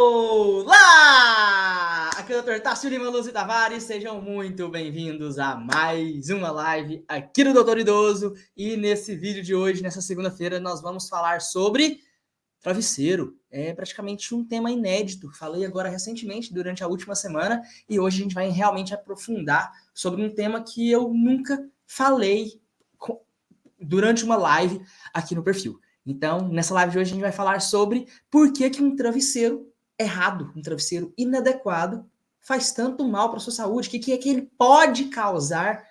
Olá! Aqui é o Dr. Tássio Lima Lúcio Tavares, sejam muito bem-vindos a mais uma live aqui do Doutor Idoso. E nesse vídeo de hoje, nessa segunda-feira, nós vamos falar sobre travesseiro. É praticamente um tema inédito, falei agora recentemente, durante a última semana, e hoje a gente vai realmente aprofundar sobre um tema que eu nunca falei durante uma live aqui no perfil. Então, nessa live de hoje a gente vai falar sobre por que um travesseiro errado, um travesseiro inadequado, faz tanto mal para a sua saúde, o que é que ele pode causar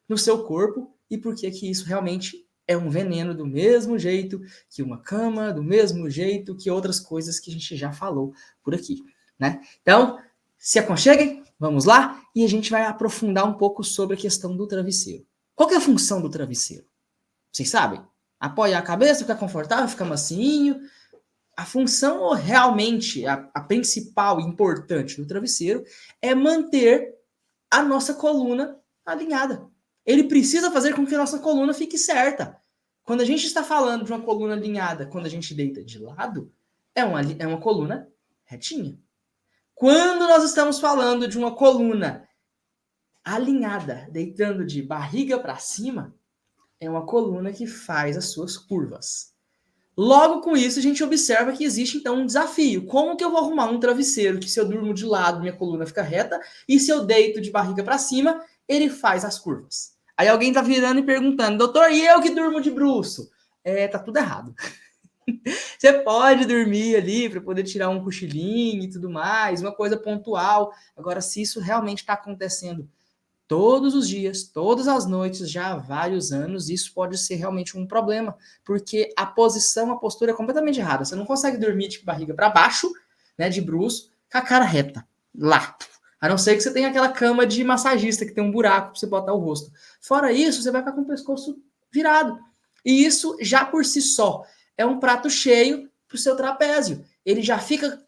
no seu corpo e por que isso realmente é um veneno do mesmo jeito que uma cama, do mesmo jeito que outras coisas que a gente já falou por aqui, né? Então, se aconcheguem, vamos lá, e a gente vai aprofundar um pouco sobre a questão do travesseiro. Qual que é a função do travesseiro? Vocês sabem? Apoiar a cabeça, ficar confortável, ficar macinho. A função realmente, a principal e importante do travesseiro é manter a nossa coluna alinhada. Ele precisa fazer com que a nossa coluna fique certa. Quando a gente está falando de uma coluna alinhada, quando a gente deita de lado, é uma coluna retinha. Quando nós estamos falando de uma coluna alinhada, deitando de barriga para cima, é uma coluna que faz as suas curvas. Logo com isso, a gente observa que existe então um desafio. Como que eu vou arrumar um travesseiro que se eu durmo de lado, minha coluna fica reta, e se eu deito de barriga para cima, ele faz as curvas? Aí alguém tá virando e perguntando, doutor, e eu que durmo de bruço? Tá tudo errado. Você pode dormir ali para poder tirar um cochilinho e tudo mais, uma coisa pontual. Agora, se isso realmente está acontecendo todos os dias, todas as noites, já há vários anos, isso pode ser realmente um problema, porque a postura é completamente errada. Você não consegue dormir de barriga para baixo, né, de bruço, com a cara reta, lá. A não ser que você tenha aquela cama de massagista que tem um buraco para você botar o rosto. Fora isso, você vai ficar com o pescoço virado. E isso, já por si só, é um prato cheio para o seu trapézio. Ele já fica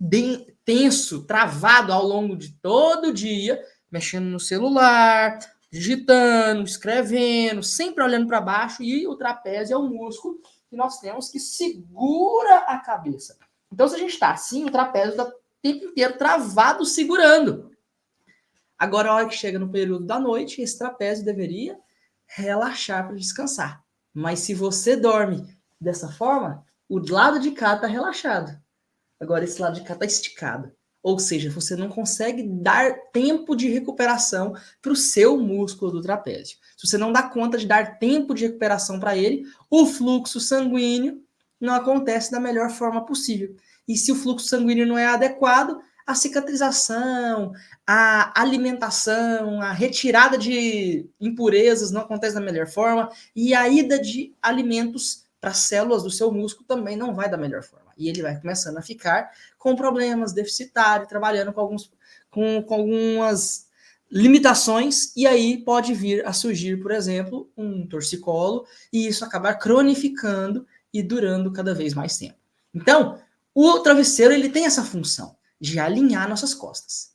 tenso, travado ao longo de todo o dia, mexendo no celular, digitando, escrevendo, sempre olhando para baixo, e o trapézio é o músculo que nós temos que segura a cabeça. Então, se a gente está assim, o trapézio está o tempo inteiro travado, segurando. Agora, a hora que chega no período da noite, esse trapézio deveria relaxar para descansar. Mas se você dorme dessa forma, o lado de cá está relaxado. Agora, esse lado de cá está esticado. Ou seja, você não consegue dar tempo de recuperação para o seu músculo do trapézio. Se você não dá conta de dar tempo de recuperação para ele, o fluxo sanguíneo não acontece da melhor forma possível. E se o fluxo sanguíneo não é adequado, a cicatrização, a alimentação, a retirada de impurezas não acontece da melhor forma, e a ida de alimentos para as células do seu músculo também não vai da melhor forma. E ele vai começando a ficar com problemas deficitários, trabalhando com algumas limitações, e aí pode vir a surgir, por exemplo, um torcicolo, e isso acabar cronificando e durando cada vez mais tempo. Então, o travesseiro ele tem essa função de alinhar nossas costas.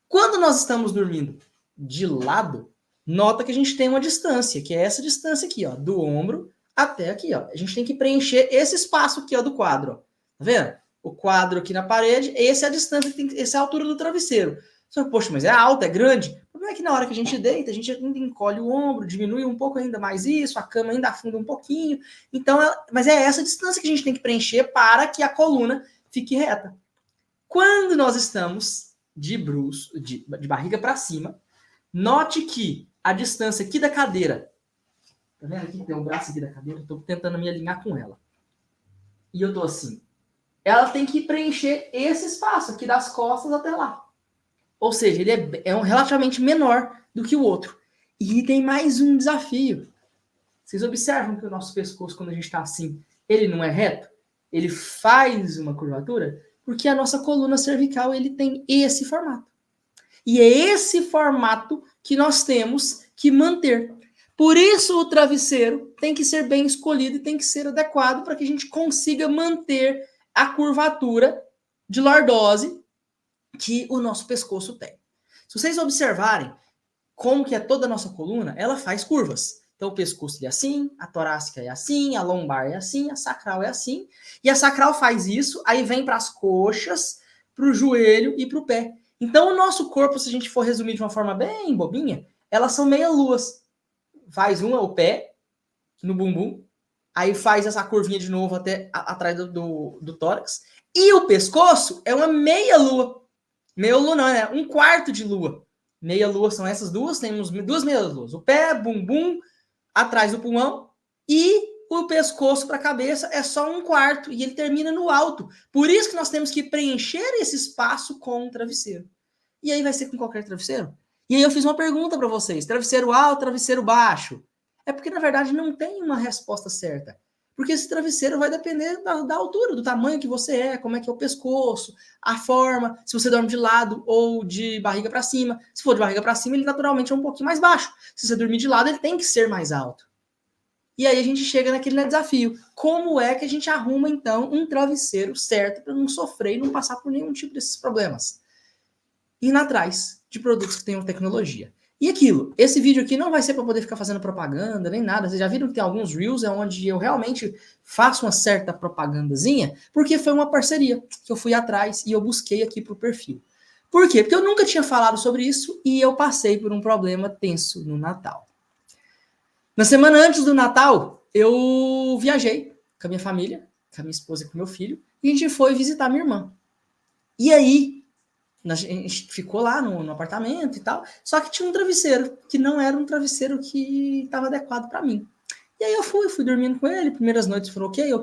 Quando nós estamos dormindo de lado, nota que a gente tem uma distância, que é essa distância aqui, ó, do ombro até aqui, ó. A gente tem que preencher esse espaço aqui, ó, do quadro, ó. Tá vendo? O quadro aqui na parede, essa é a distância, essa é a altura do travesseiro. Só que, poxa, mas é alto, é grande. O problema é que na hora que a gente deita, a gente ainda encolhe o ombro, diminui um pouco ainda mais isso, a cama ainda afunda um pouquinho. Então, mas é essa distância que a gente tem que preencher para que a coluna fique reta. Quando nós estamos de bruço, de barriga para cima, note que a distância aqui da cadeira, tá vendo aqui? Tem um braço aqui da cadeira, eu tô tentando me alinhar com ela. E eu tô assim. Ela tem que preencher esse espaço aqui das costas até lá. Ou seja, ele é relativamente menor do que o outro. E tem mais um desafio. Vocês observam que o nosso pescoço, quando a gente está assim, ele não é reto? Ele faz uma curvatura porque a nossa coluna cervical ele tem esse formato. E é esse formato que nós temos que manter. Por isso o travesseiro tem que ser bem escolhido e tem que ser adequado para que a gente consiga manter a curvatura de lordose que o nosso pescoço tem. Se vocês observarem como que é toda a nossa coluna, ela faz curvas. Então o pescoço é assim, a torácica é assim, a lombar é assim, a sacral é assim. E a sacral faz isso, aí vem para as coxas, para o joelho e para o pé. Então, o nosso corpo, se a gente for resumir de uma forma bem bobinha, elas são meia-luas. Faz uma, o pé, no bumbum, aí faz essa curvinha de novo até atrás do tórax, e o pescoço é uma meia-lua. Meia-lua não, é um quarto de lua. Meia-lua são essas duas, temos duas meia-luas. O pé, bumbum, atrás do pulmão, e o pescoço para a cabeça é só um quarto, e ele termina no alto. Por isso que nós temos que preencher esse espaço com um travesseiro. E aí vai ser com qualquer travesseiro? E aí eu fiz uma pergunta para vocês: travesseiro alto, travesseiro baixo? É porque, na verdade, não tem uma resposta certa. Porque esse travesseiro vai depender da altura, do tamanho que você é, como é que é o pescoço, a forma, se você dorme de lado ou de barriga para cima. Se for de barriga para cima, ele naturalmente é um pouquinho mais baixo. Se você dormir de lado, ele tem que ser mais alto. E aí a gente chega naquele desafio. Como é que a gente arruma, então, um travesseiro certo para não sofrer e não passar por nenhum tipo desses problemas? Indo atrás de produtos que tenham tecnologia. E aquilo, esse vídeo aqui não vai ser para poder ficar fazendo propaganda nem nada. Vocês já viram que tem alguns Reels onde eu realmente faço uma certa propagandazinha, porque foi uma parceria que eu fui atrás e eu busquei aqui para o perfil. Por quê? Porque eu nunca tinha falado sobre isso e eu passei por um problema tenso no Natal. Na semana antes do Natal, eu viajei com a minha família, com a minha esposa e com o meu filho, e a gente foi visitar minha irmã. E aí, a gente ficou lá no apartamento e tal, só que tinha um travesseiro, que não era um travesseiro que estava adequado para mim. E aí eu fui dormindo com ele, primeiras noites foram ok,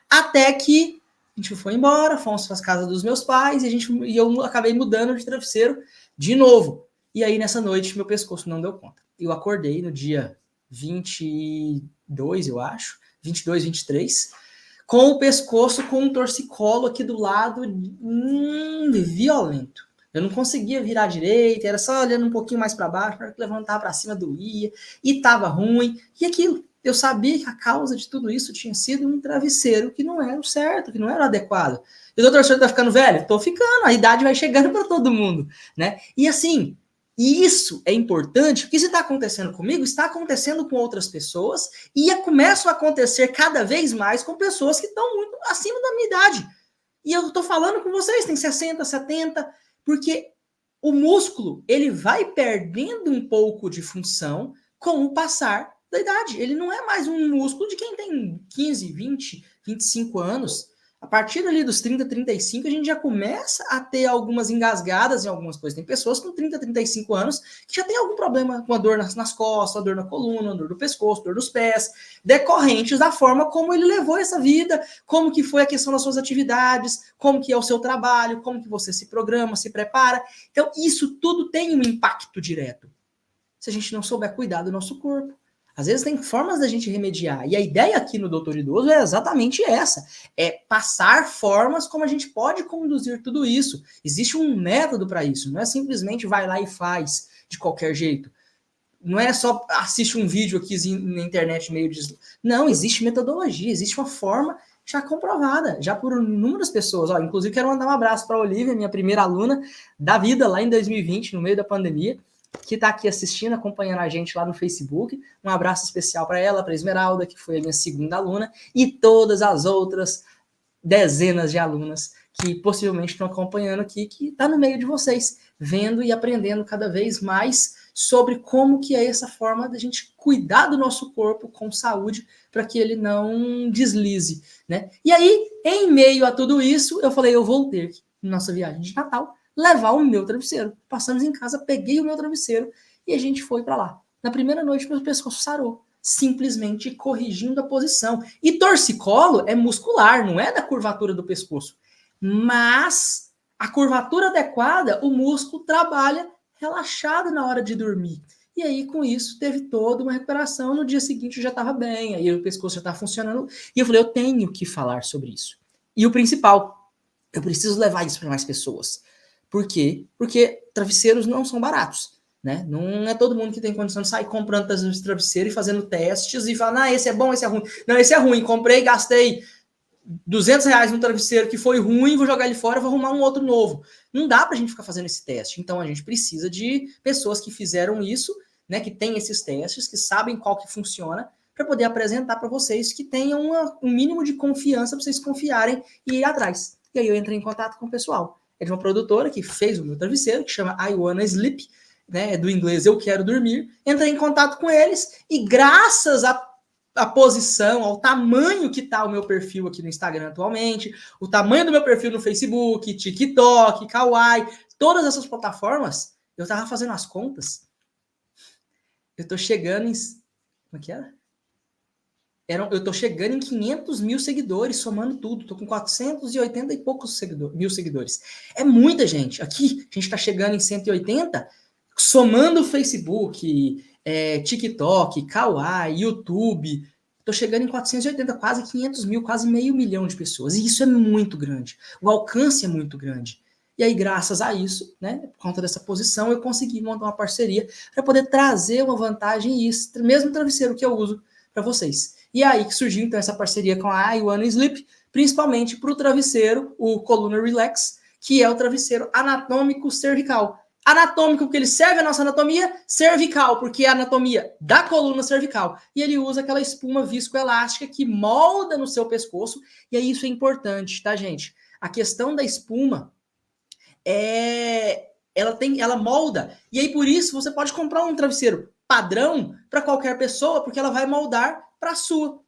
até que a gente foi embora, fomos para as casas dos meus pais, e eu acabei mudando de travesseiro de novo. E aí nessa noite meu pescoço não deu conta. Eu acordei no dia 22, eu acho, 22, 23, com o pescoço com um torcicolo aqui do lado violento. Eu não conseguia virar direito, era só olhando um pouquinho mais para baixo, para levantar para cima doía, e tava ruim. E aquilo, eu sabia que a causa de tudo isso tinha sido um travesseiro que não era o certo, que não era o adequado. E o doutor, senhor tá ficando velho? Tô ficando, a idade vai chegando para todo mundo, né? E assim, e isso é importante, porque se está acontecendo comigo, está acontecendo com outras pessoas e começam a acontecer cada vez mais com pessoas que estão muito acima da minha idade. E eu estou falando com vocês, tem 60, 70, porque o músculo ele vai perdendo um pouco de função com o passar da idade. Ele não é mais um músculo de quem tem 15, 20, 25 anos. A partir ali dos 30, 35, a gente já começa a ter algumas engasgadas em algumas coisas. Tem pessoas com 30, 35 anos que já tem algum problema com a dor nas costas, a dor na coluna, a dor do pescoço, a dor dos pés, decorrentes da forma como ele levou essa vida, como que foi a questão das suas atividades, como que é o seu trabalho, como que você se programa, se prepara. Então, isso tudo tem um impacto direto. Se a gente não souber cuidar do nosso corpo. Às vezes tem formas da gente remediar. E a ideia aqui no Doutor Idoso é exatamente essa. É passar formas como a gente pode conduzir tudo isso. Existe um método para isso. Não é simplesmente vai lá e faz de qualquer jeito. Não é só assiste um vídeo aqui na internet meio de... Não, existe metodologia. Existe uma forma já comprovada, já por inúmeras pessoas. Ó, inclusive quero mandar um abraço para a Olivia, minha primeira aluna da vida lá em 2020, no meio da pandemia, que está aqui assistindo, acompanhando a gente lá no Facebook. Um abraço especial para ela, para a Esmeralda, que foi a minha segunda aluna, e todas as outras dezenas de alunas que possivelmente estão acompanhando aqui, que está no meio de vocês, vendo e aprendendo cada vez mais sobre como que é essa forma da gente cuidar do nosso corpo com saúde para que ele não deslize, né? E aí, em meio a tudo isso, eu falei, eu vou ter que, na nossa viagem de Natal, levar o meu travesseiro. Passamos em casa, peguei o meu travesseiro e a gente foi para lá. Na primeira noite, meu pescoço sarou, simplesmente corrigindo a posição. E torcicolo é muscular, não é da curvatura do pescoço. Mas a curvatura adequada, o músculo trabalha relaxado na hora de dormir. E aí, com isso, teve toda uma recuperação. No dia seguinte, eu já estava bem, aí o pescoço já estava funcionando. E eu falei, eu tenho que falar sobre isso. E o principal, eu preciso levar isso para mais pessoas. Por quê? Porque travesseiros não são baratos, né? Não é todo mundo que tem condição de sair comprando travesseiro e fazendo testes e falar, ah, esse é bom, esse é ruim. Não, esse é ruim, comprei, gastei R$200 no travesseiro que foi ruim, vou jogar ele fora, vou arrumar um outro novo. Não dá pra gente ficar fazendo esse teste. Então a gente precisa de pessoas que fizeram isso, né, que tem esses testes, que sabem qual que funciona, para poder apresentar para vocês, que tenham um mínimo de confiança para vocês confiarem e ir atrás. E aí eu entrei em contato com o pessoal. É de uma produtora que fez o meu travesseiro, que chama I Wanna Sleep, né? Do inglês Eu Quero Dormir. Entrei em contato com eles e graças a posição, ao tamanho que tá o meu perfil aqui no Instagram atualmente, o tamanho do meu perfil no Facebook, TikTok, Kawaii, todas essas plataformas, eu tava fazendo as contas, eu tô chegando em... Como é que era? Eu tô chegando em 500 mil seguidores, somando tudo. Tô com 480 e poucos mil seguidores. É muita gente. Aqui, a gente tá chegando em 180, somando o Facebook, TikTok, Kawaii, YouTube. Tô chegando em 480, quase 500 mil, quase meio milhão de pessoas. E isso é muito grande. O alcance é muito grande. E aí, graças a isso, né, por conta dessa posição, eu consegui montar uma parceria para poder trazer uma vantagem extra, mesmo travesseiro que eu uso para vocês. E aí que surgiu então essa parceria com a I Wanna Sleep, principalmente para o travesseiro, o Coluna Relax, que é o travesseiro anatômico cervical. Anatômico porque ele serve a nossa anatomia, cervical porque é a anatomia da coluna cervical. E ele usa aquela espuma viscoelástica que molda no seu pescoço, e aí isso é importante, tá, gente? A questão da espuma ela molda. E aí por isso você pode comprar um travesseiro padrão para qualquer pessoa, porque ela vai moldar para sua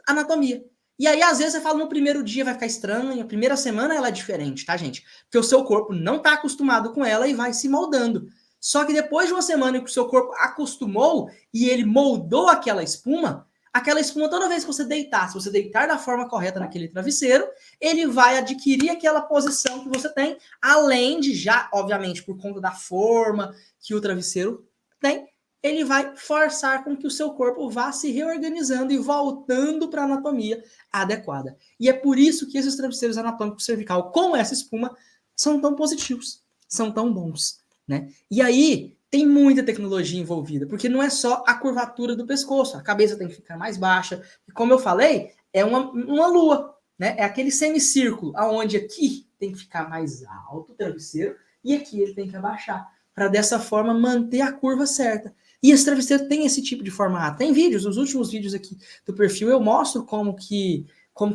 anatomia. E aí, às vezes, você fala no primeiro dia vai ficar estranho, a primeira semana ela é diferente, tá, gente? Porque o seu corpo não tá acostumado com ela e vai se moldando. Só que depois de uma semana que o seu corpo acostumou e ele moldou aquela espuma, toda vez que você deitar, se você deitar da forma correta naquele travesseiro, ele vai adquirir aquela posição que você tem, além de já, obviamente, por conta da forma que o travesseiro tem, ele vai forçar com que o seu corpo vá se reorganizando e voltando para a anatomia adequada. E é por isso que esses travesseiros anatômicos cervical com essa espuma são tão positivos, são tão bons, né? E aí tem muita tecnologia envolvida, porque não é só a curvatura do pescoço, a cabeça tem que ficar mais baixa. E como eu falei, é uma lua, né? É aquele semicírculo, aonde aqui tem que ficar mais alto o travesseiro e aqui ele tem que abaixar, para dessa forma manter a curva certa. E esse travesseiro tem esse tipo de formato. Tem vídeos, os últimos vídeos aqui do perfil eu mostro como que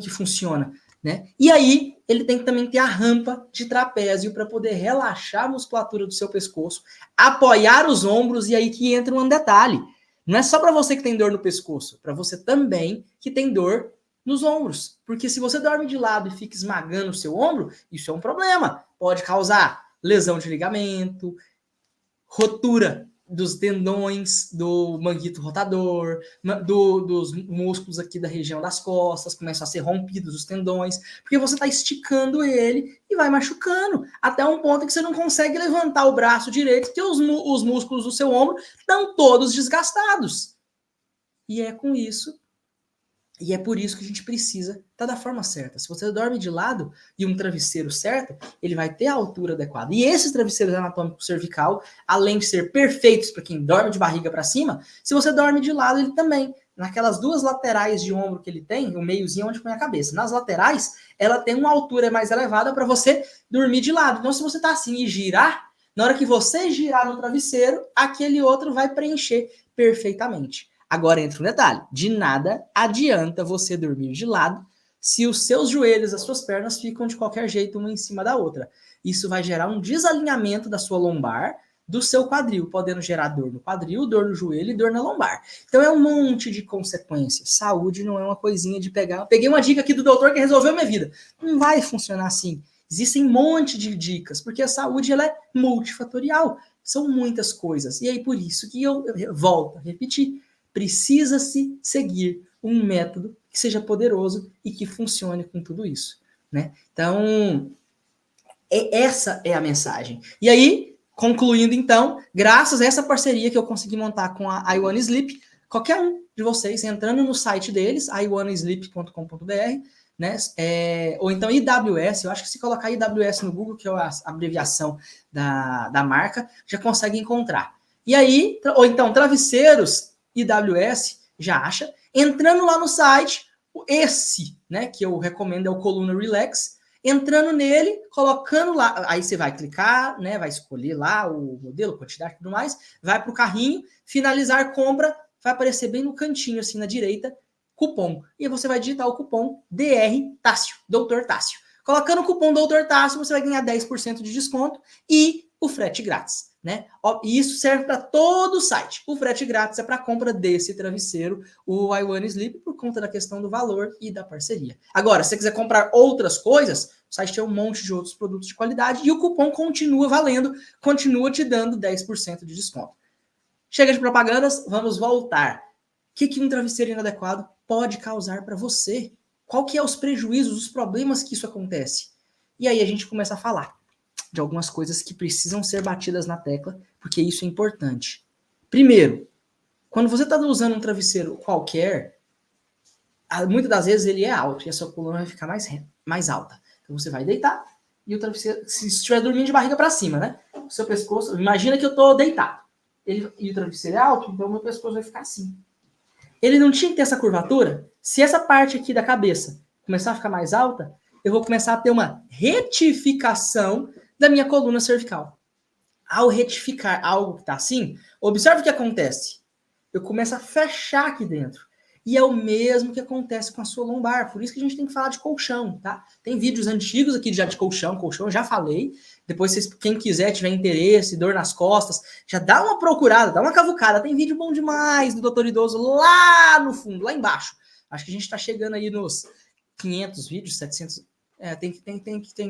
funciona, né? E aí ele tem que também ter a rampa de trapézio para poder relaxar a musculatura do seu pescoço, apoiar os ombros, e aí que entra um detalhe. Não é só para você que tem dor no pescoço, para você também que tem dor nos ombros. Porque se você dorme de lado e fica esmagando o seu ombro, isso é um problema. Pode causar lesão de ligamento, rotura dos tendões do manguito rotador, dos músculos aqui da região das costas, começam a ser rompidos os tendões, porque você está esticando ele e vai machucando, até um ponto que você não consegue levantar o braço direito, porque os músculos do seu ombro estão todos desgastados. E é com isso, e é por isso que a gente precisa estar da forma certa. Se você dorme de lado e um travesseiro certo, ele vai ter a altura adequada. E esses travesseiros anatômicos cervical, além de ser perfeitos para quem dorme de barriga para cima, se você dorme de lado, ele também, naquelas duas laterais de ombro que ele tem, o meiozinho onde põe a cabeça, nas laterais, ela tem uma altura mais elevada para você dormir de lado. Então, se você está assim e girar, na hora que você girar no travesseiro, aquele outro vai preencher perfeitamente. Agora entra um detalhe, de nada adianta você dormir de lado se os seus joelhos, as suas pernas ficam de qualquer jeito uma em cima da outra. Isso vai gerar um desalinhamento da sua lombar, do seu quadril, podendo gerar dor no quadril, dor no joelho e dor na lombar. Então é um monte de consequências. Saúde não é uma coisinha de pegar. Peguei uma dica aqui do doutor que resolveu minha vida. Não vai funcionar assim. Existem um monte de dicas, porque a saúde ela é multifatorial. São muitas coisas. E aí por isso que eu volto a repetir. Precisa-se seguir um método que seja poderoso e que funcione com tudo isso, né? Então, essa é a mensagem. E aí, concluindo então, graças a essa parceria que eu consegui montar com a I Wanna Sleep, qualquer um de vocês entrando no site deles, iwannasleep.com.br, né? Ou então IWS, eu acho que se colocar IWS no Google, que é a abreviação da marca, já consegue encontrar. E aí, ou então travesseiros IWS, já acha. Entrando lá no site, esse, né, que eu recomendo é o Coluna Relax. Entrando nele, colocando lá, aí você vai clicar, né, vai escolher lá o modelo, quantidade e tudo mais, vai para o carrinho, finalizar compra, vai aparecer bem no cantinho, assim, na direita, cupom. E você vai digitar o cupom DR Tássio, Dr. Tássio. Colocando o cupom Dr. Tássio, você vai ganhar 10% de desconto e o frete grátis, né? E isso serve para todo o site. O frete grátis é para a compra desse travesseiro, o I Wanna Sleep, por conta da questão do valor e da parceria. Agora, se você quiser comprar outras coisas, o site tem um monte de outros produtos de qualidade e o cupom continua valendo, continua te dando 10% de desconto. Chega de propagandas, vamos voltar. O que um travesseiro inadequado pode causar para você? Qual que é os prejuízos, os problemas que isso acontece? E aí a gente começa a falar de algumas coisas que precisam ser batidas na tecla, porque isso é importante. Primeiro, quando você está usando um travesseiro qualquer, muitas das vezes ele é alto e a sua coluna vai ficar mais alta. Então você vai deitar e o travesseiro, se estiver dormindo de barriga para cima, né? O seu pescoço, imagina que eu estou deitado. E o travesseiro é alto, então o meu pescoço vai ficar assim. Ele não tinha que ter essa curvatura? Se essa parte aqui da cabeça começar a ficar mais alta, eu vou começar a ter uma retificação da minha coluna cervical. Ao retificar algo que está assim, observe o que acontece. Eu começo a fechar aqui dentro. E é o mesmo que acontece com a sua lombar. Por isso que a gente tem que falar de colchão, tá? Tem vídeos antigos aqui já de colchão eu já falei. Depois, quem quiser, tiver interesse, dor nas costas, já dá uma procurada, dá uma cavucada. Tem vídeo bom demais do Doutor Idoso lá no fundo, lá embaixo. Acho que a gente está chegando aí nos 500 vídeos, 700. Tem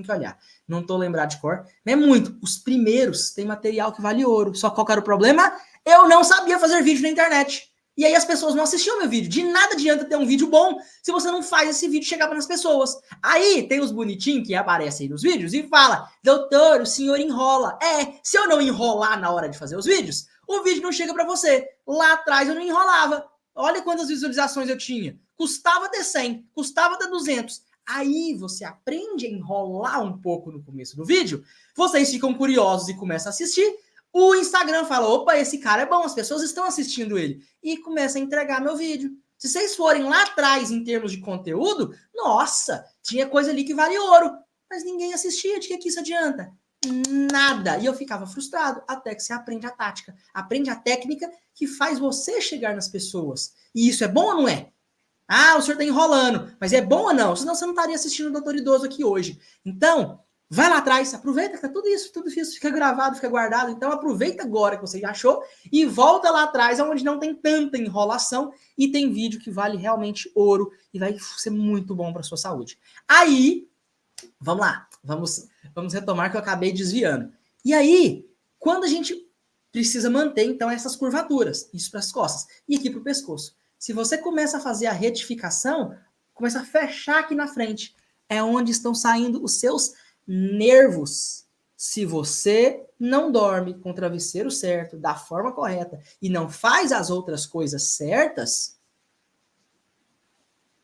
que olhar. Não tô lembrado de cor. Não é muito. Os primeiros têm material que vale ouro. Só qual era o problema? Eu não sabia fazer vídeo na internet. E aí as pessoas não assistiam meu vídeo. De nada adianta ter um vídeo bom se você não faz esse vídeo chegar para as pessoas. Aí tem os bonitinhos que aparecem aí nos vídeos e fala: doutor, o senhor enrola. Se eu não enrolar na hora de fazer os vídeos, o vídeo não chega para você. Lá atrás eu não enrolava. Olha quantas visualizações eu tinha. Custava ter 100, custava ter 200. Aí você aprende a enrolar um pouco no começo do vídeo. Vocês ficam curiosos e começam a assistir. O Instagram fala, opa, esse cara é bom, as pessoas estão assistindo ele. E começa a entregar meu vídeo. Se vocês forem lá atrás em termos de conteúdo, nossa, tinha coisa ali que vale ouro. Mas ninguém assistia, de que isso adianta? Nada. E eu ficava frustrado, até que você aprende a tática. Aprende a técnica que faz você chegar nas pessoas. E isso é bom ou não é? Ah, o senhor tá enrolando. Mas é bom ou não? Senão você não estaria assistindo o Doutor Idoso aqui hoje. Então, vai lá atrás, aproveita que tá tudo isso fica gravado, fica guardado. Então aproveita agora que você já achou e volta lá atrás, onde não tem tanta enrolação e tem vídeo que vale realmente ouro e vai ser muito bom para sua saúde. Aí, vamos lá, vamos retomar que eu acabei desviando. E aí, quando a gente precisa manter então essas curvaturas, isso para as costas e aqui para o pescoço. Se você começa a fazer a retificação, começa a fechar aqui na frente, é onde estão saindo os seus nervos. Se você não dorme com o travesseiro certo, da forma correta, e não faz as outras coisas certas,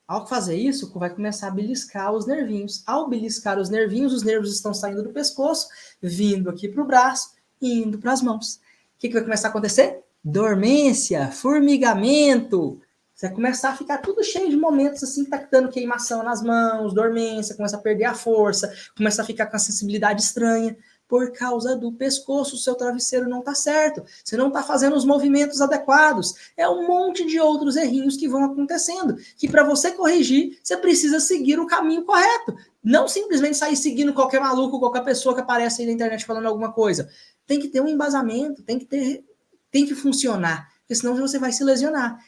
ao fazer isso, vai começar a beliscar os nervinhos. Ao beliscar os nervinhos estão saindo do pescoço, vindo aqui para o braço e indo para as mãos. O que vai começar a acontecer? Dormência, formigamento. Você vai começar a ficar tudo cheio de momentos assim, que tá dando queimação nas mãos, dormência, começa a perder a força, começa a ficar com a sensibilidade estranha. Por causa do pescoço, o seu travesseiro não tá certo. Você não tá fazendo os movimentos adequados. É um monte de outros errinhos que vão acontecendo. Que para você corrigir, você precisa seguir o caminho correto. Não simplesmente sair seguindo qualquer maluco, qualquer pessoa que aparece aí na internet falando alguma coisa. Tem que ter um embasamento, tem que funcionar. Porque senão você vai se lesionar.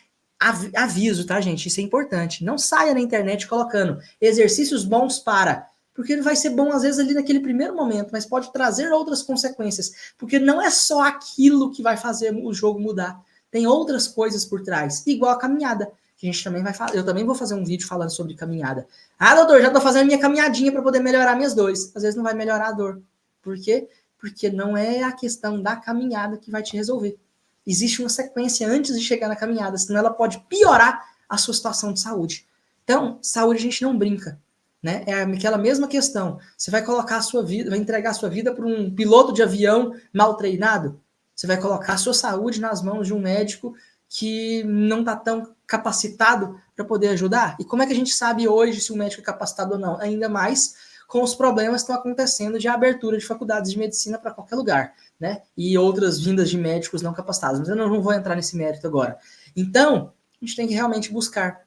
Aviso, tá, gente? Isso é importante. Não saia na internet colocando exercícios bons para... Porque ele vai ser bom, às vezes, ali naquele primeiro momento, mas pode trazer outras consequências. Porque não é só aquilo que vai fazer o jogo mudar. Tem outras coisas por trás. Igual a caminhada. Que a gente também vai falar. Eu também vou fazer um vídeo falando sobre caminhada. Ah, doutor, já tô fazendo minha caminhadinha para poder melhorar minhas dores. Às vezes não vai melhorar a dor. Por quê? Porque não é a questão da caminhada que vai te resolver. Existe uma sequência antes de chegar na caminhada, senão ela pode piorar a sua situação de saúde. Então, saúde a gente não brinca, né? É aquela mesma questão. Você vai colocar a sua vida, vai entregar a sua vida para um piloto de avião mal treinado? Você vai colocar a sua saúde nas mãos de um médico que não está tão capacitado para poder ajudar? E como é que a gente sabe hoje se o médico é capacitado ou não? Ainda mais com os problemas que estão acontecendo de abertura de faculdades de medicina para qualquer lugar, né? E outras vindas de médicos não capacitados. Mas eu não vou entrar nesse mérito agora. Então, a gente tem que realmente buscar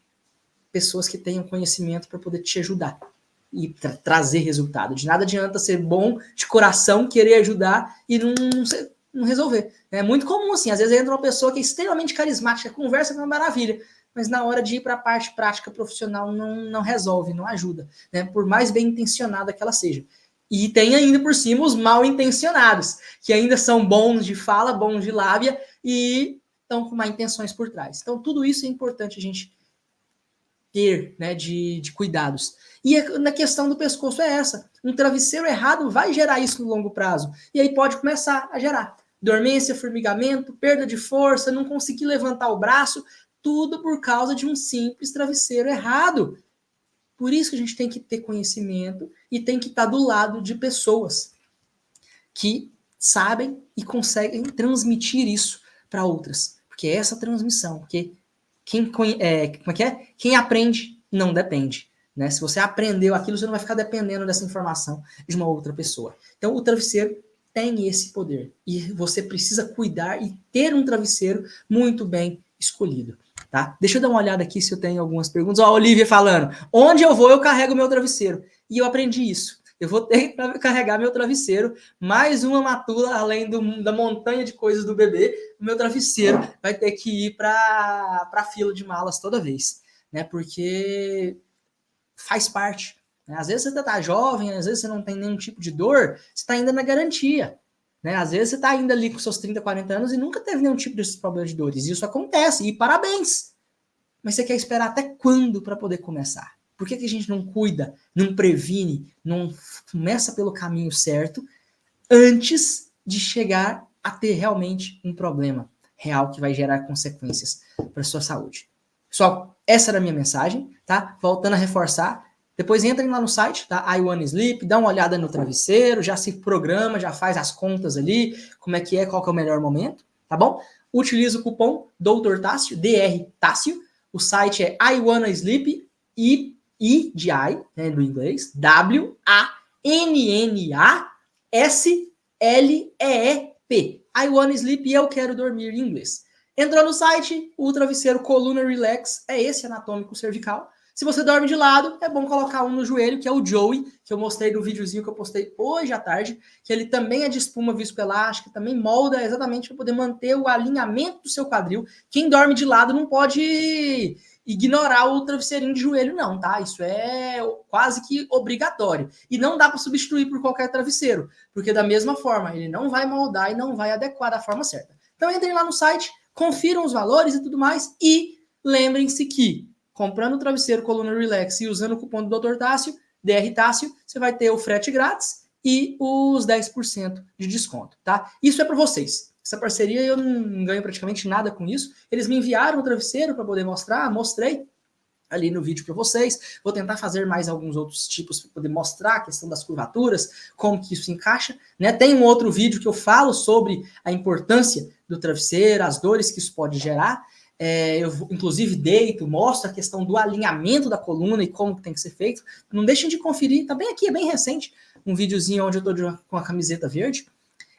pessoas que tenham conhecimento para poder te ajudar. e trazer resultado. De nada adianta ser bom de coração, querer ajudar e não resolver. É muito comum, assim, às vezes entra uma pessoa que é extremamente carismática, conversa com uma maravilha, mas na hora de ir para a parte prática profissional não resolve, não ajuda, né? Por mais bem intencionada que ela seja. E tem ainda por cima os mal intencionados, que ainda são bons de fala, bons de lábia e estão com má intenções por trás. Então, tudo isso é importante a gente ter, né, de cuidados. E na questão do pescoço é essa. Um travesseiro errado vai gerar isso no longo prazo. E aí pode começar a gerar dormência, formigamento, perda de força, não conseguir levantar o braço, tudo por causa de um simples travesseiro errado. Por isso que a gente tem que ter conhecimento e tem que estar do lado de pessoas que sabem e conseguem transmitir isso para outras. Porque é essa transmissão, porque quem aprende não depende. Né? Se você aprendeu aquilo, você não vai ficar dependendo dessa informação de uma outra pessoa. Então, o travesseiro tem esse poder. E você precisa cuidar e ter um travesseiro muito bem escolhido. Tá? Deixa eu dar uma olhada aqui se eu tenho algumas perguntas. Ó, a Olivia falando, onde eu vou, eu carrego meu travesseiro. E eu aprendi isso. Eu vou ter que carregar meu travesseiro, mais uma matula, além da montanha de coisas do bebê, o meu travesseiro vai ter que ir para a fila de malas toda vez, né? Porque faz parte. Né? Às vezes você está jovem, às vezes você não tem nenhum tipo de dor, você está ainda na garantia. Né? Às vezes você está ainda ali com seus 30, 40 anos e nunca teve nenhum tipo desses problemas de dores. Isso acontece, e parabéns! Mas você quer esperar até quando para poder começar? Por que a gente não cuida, não previne, não começa pelo caminho certo antes de chegar a ter realmente um problema real que vai gerar consequências para a sua saúde? Pessoal, essa era a minha mensagem, tá? Voltando a reforçar, depois entrem lá no site, tá? I Wanna Sleep, dá uma olhada no travesseiro, já se programa, já faz as contas ali, como é que é, qual que é o melhor momento, tá bom? Utiliza o cupom Dr. Tássio, DR Tássio. O site é I Wanna Sleep, I de I, né, do inglês, WANNASLEEP. I Wanna Sleep e eu quero dormir em inglês. Entrou no site, o travesseiro Coluna Relax é esse anatômico cervical. Se você dorme de lado, é bom colocar um no joelho, que é o Joey, que eu mostrei no videozinho que eu postei hoje à tarde, que ele também é de espuma viscoelástica, também molda exatamente para poder manter o alinhamento do seu quadril. Quem dorme de lado não pode ignorar o travesseirinho de joelho, não, tá? Isso é quase que obrigatório. E não dá para substituir por qualquer travesseiro, porque da mesma forma, ele não vai moldar e não vai adequar da forma certa. Então entrem lá no site, confiram os valores e tudo mais, e lembrem-se que comprando o travesseiro Coluna Relax e usando o cupom do Dr. Tássio, DR Tássio, você vai ter o frete grátis e os 10% de desconto, tá? Isso é para vocês. Essa parceria eu não ganho praticamente nada com isso. Eles me enviaram o travesseiro para poder mostrar, mostrei ali no vídeo para vocês. Vou tentar fazer mais alguns outros tipos para poder mostrar a questão das curvaturas, como que isso encaixa, né? Tem um outro vídeo que eu falo sobre a importância do travesseiro, as dores que isso pode gerar. Eu inclusive deito, mostro a questão do alinhamento da coluna e como tem que ser feito. Não deixem de conferir, tá bem aqui, é bem recente, um videozinho onde eu tô com a camiseta verde.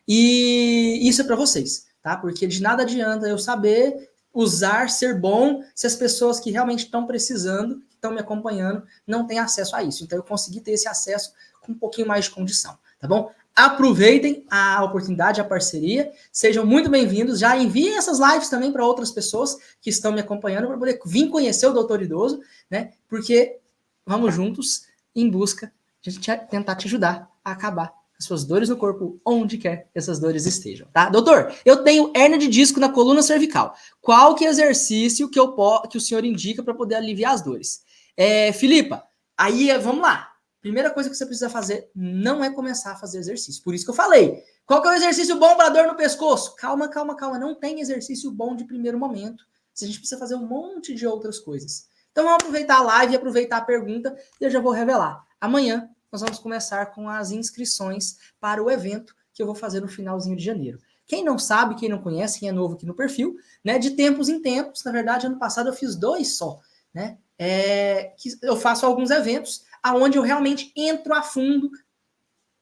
E isso é para vocês, tá? Porque de nada adianta eu saber usar, ser bom, se as pessoas que realmente estão precisando, que estão me acompanhando, não têm acesso a isso. Então eu consegui ter esse acesso com um pouquinho mais de condição, tá bom? Aproveitem a oportunidade, a parceria, sejam muito bem-vindos. Já enviem essas lives também para outras pessoas que estão me acompanhando para poder vir conhecer o Doutor Idoso, né? Porque vamos juntos em busca de tentar te ajudar a acabar as suas dores no corpo, onde quer que essas dores estejam, tá? Doutor, eu tenho hérnia de disco na coluna cervical. Qual que é o exercício que o senhor indica para poder aliviar as dores? Filipa, aí vamos lá. Primeira coisa que você precisa fazer não é começar a fazer exercício. Por isso que eu falei. Qual que é o exercício bom para dor no pescoço? Calma, calma, calma. Não tem exercício bom de primeiro momento. A gente precisa fazer um monte de outras coisas. Então vamos aproveitar a live e aproveitar a pergunta e eu já vou revelar. Amanhã nós vamos começar com as inscrições para o evento que eu vou fazer no finalzinho de janeiro. Quem não sabe, quem não conhece, quem é novo aqui no perfil, né? De tempos em tempos, na verdade, ano passado eu fiz 2 só, né? Que eu faço alguns eventos aonde eu realmente entro a fundo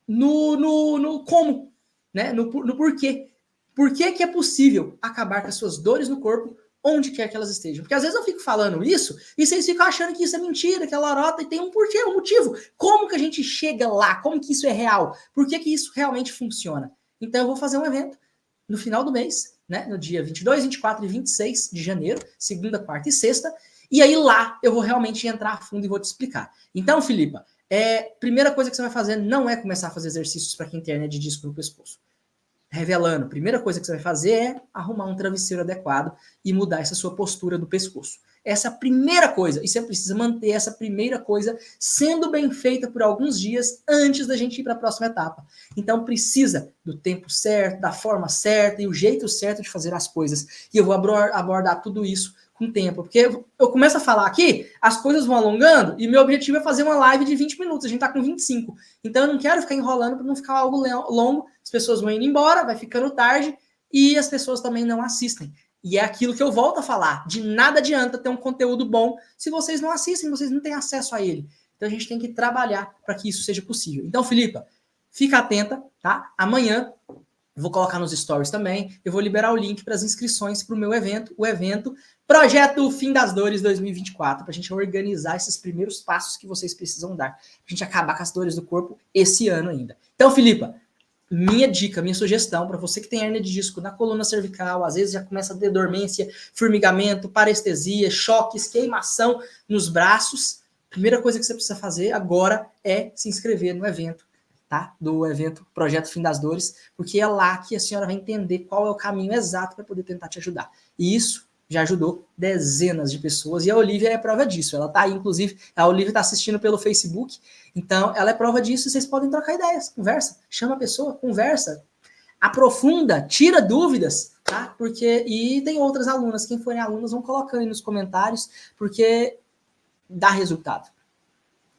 no como, né? No porquê. Por que é possível acabar com as suas dores no corpo onde quer que elas estejam. Porque às vezes eu fico falando isso e vocês ficam achando que isso é mentira, que é lorota, e tem um porquê, um motivo. Como que a gente chega lá? Como que isso é real? Por que que isso realmente funciona? Então eu vou fazer um evento no final do mês, né? No dia 22, 24 e 26 de janeiro, segunda, quarta e sexta. E aí lá eu vou realmente entrar a fundo e vou te explicar. Então, Filipa, primeira coisa que você vai fazer não é começar a fazer exercícios para quem tem hernia de disco no pescoço. Revelando, a primeira coisa que você vai fazer é arrumar um travesseiro adequado e mudar essa sua postura do pescoço. Essa é a primeira coisa, e você precisa manter essa primeira coisa sendo bem feita por alguns dias antes da gente ir para a próxima etapa. Então precisa do tempo certo, da forma certa e o jeito certo de fazer as coisas. E eu vou abordar tudo isso com o tempo, porque eu começo a falar aqui, as coisas vão alongando e meu objetivo é fazer uma live de 20 minutos, a gente tá com 25. Então eu não quero ficar enrolando para não ficar algo longo, as pessoas vão indo embora, vai ficando tarde e as pessoas também não assistem. E é aquilo que eu volto a falar, de nada adianta ter um conteúdo bom se vocês não assistem, vocês não têm acesso a ele. Então a gente tem que trabalhar para que isso seja possível. Então, Filipa, fica atenta, tá? Amanhã vou colocar nos stories também, eu vou liberar o link para as inscrições para o meu evento, o evento Projeto Fim das Dores 2024, para a gente organizar esses primeiros passos que vocês precisam dar, para a gente acabar com as dores do corpo esse ano ainda. Então, Filipa, minha dica, minha sugestão para você que tem hernia de disco na coluna cervical, às vezes já começa a ter dormência, formigamento, parestesia, choques, queimação nos braços, a primeira coisa que você precisa fazer agora é se inscrever no evento, tá? Do evento Projeto Fim das Dores, porque é lá que a senhora vai entender qual é o caminho exato para poder tentar te ajudar. E isso já ajudou dezenas de pessoas, e a Olivia é prova disso. Ela tá aí, inclusive, a Olivia está assistindo pelo Facebook, então ela é prova disso, e vocês podem trocar ideias, conversa, chama a pessoa, conversa, aprofunda, tira dúvidas, tá? E tem outras alunas, quem forem alunas vão colocando aí nos comentários, porque dá resultado.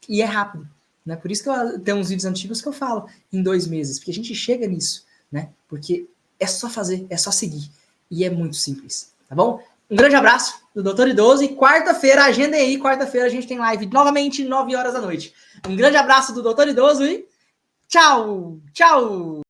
E é rápido, né? Por isso que eu tenho uns vídeos antigos que eu falo em 2 meses, porque a gente chega nisso, né? Porque é só fazer, é só seguir, e é muito simples, tá bom? Um grande abraço do Doutor Idoso e quarta-feira, agendem aí, quarta-feira a gente tem live novamente, 9 horas da noite. Um grande abraço do Doutor Idoso e tchau, tchau!